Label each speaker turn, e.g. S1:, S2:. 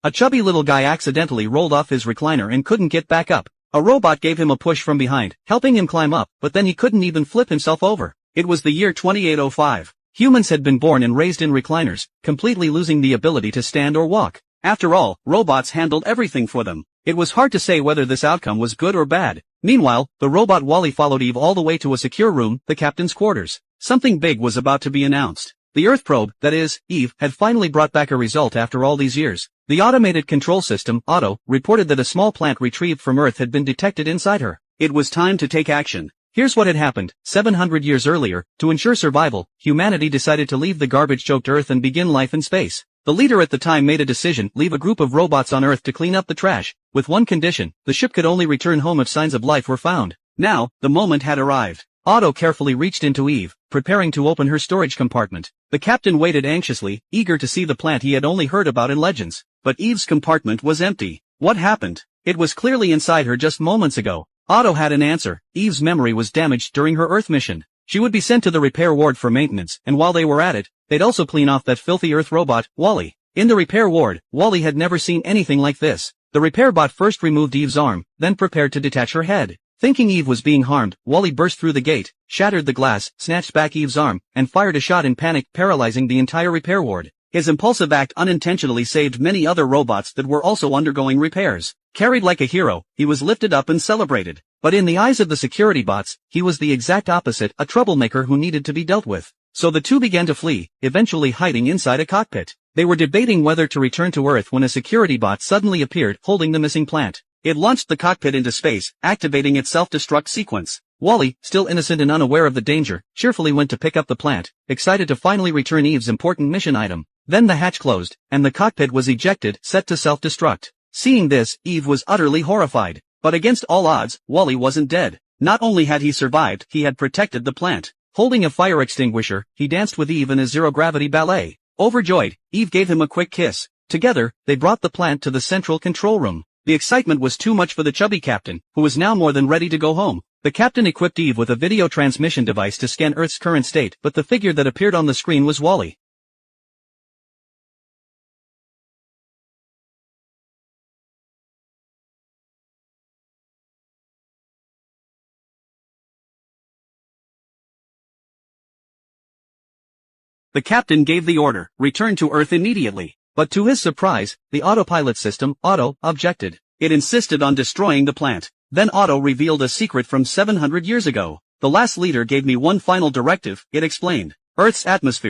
S1: A chubby little guy accidentally rolled off his recliner and couldn't get back up. A robot gave him a push from behind, helping him climb up, but then he couldn't even flip himself over. It was the year 2805. Humans had been born and raised in recliners, completely losing the ability to stand or walk. After all, robots handled everything for them. It was hard to say whether this outcome was good or bad. Meanwhile, the robot Wally followed Eve all the way to a secure room, the captain's quarters. Something big was about to be announced. The Earth probe, that is, Eve, had finally brought back a result after all these years. The automated control system, Auto, reported that a small plant retrieved from Earth had been detected inside her. It was time to take action. Here's what had happened. 700 years earlier, to ensure survival, humanity decided to leave the garbage-choked Earth and begin life in space. The leader at the time made a decision: leave a group of robots on Earth to clean up the trash, with one condition: the ship could only return home if signs of life were found. Now, the moment had arrived. Otto carefully reached into Eve, preparing to open her storage compartment. The captain waited anxiously, eager to see the plant he had only heard about in legends. But Eve's compartment was empty. What happened? It was clearly inside her just moments ago. Otto had an answer. Eve's memory was damaged during her Earth mission. She would be sent to the repair ward for maintenance, and while they were at it, they'd also clean off that filthy Earth robot, Wally. In the repair ward, Wally had never seen anything like this. The repair bot first removed Eve's arm, then prepared to detach her head. Thinking Eve was being harmed, Wally burst through the gate, shattered the glass, snatched back Eve's arm, and fired a shot in panic, paralyzing the entire repair ward. His impulsive act unintentionally saved many other robots that were also undergoing repairs. Carried like a hero, he was lifted up and celebrated. But in the eyes of the security bots, he was the exact opposite, a troublemaker who needed to be dealt with. So the two began to flee, eventually hiding inside a cockpit. They were debating whether to return to Earth when a security bot suddenly appeared, holding the missing plant. It launched the cockpit into space, activating its self-destruct sequence. Wally, still innocent and unaware of the danger, cheerfully went to pick up the plant, excited to finally return Eve's important mission item. Then the hatch closed, and the cockpit was ejected, set to self-destruct. Seeing this, Eve was utterly horrified. But against all odds, Wally wasn't dead. Not only had he survived, he had protected the plant. Holding a fire extinguisher, he danced with Eve in a zero-gravity ballet. Overjoyed, Eve gave him a quick kiss. Together, they brought the plant to the central control room. The excitement was too much for the chubby captain, who was now more than ready to go home. The captain equipped Eve with a video transmission device to scan Earth's current state, but the figure that appeared on the screen was Wally. The captain gave the order, return to Earth immediately. But to his surprise, the autopilot system, Auto, objected. It insisted on destroying the plant. Then Auto revealed a secret from 700 years ago. The last leader gave me one final directive, it explained. Earth's atmosphere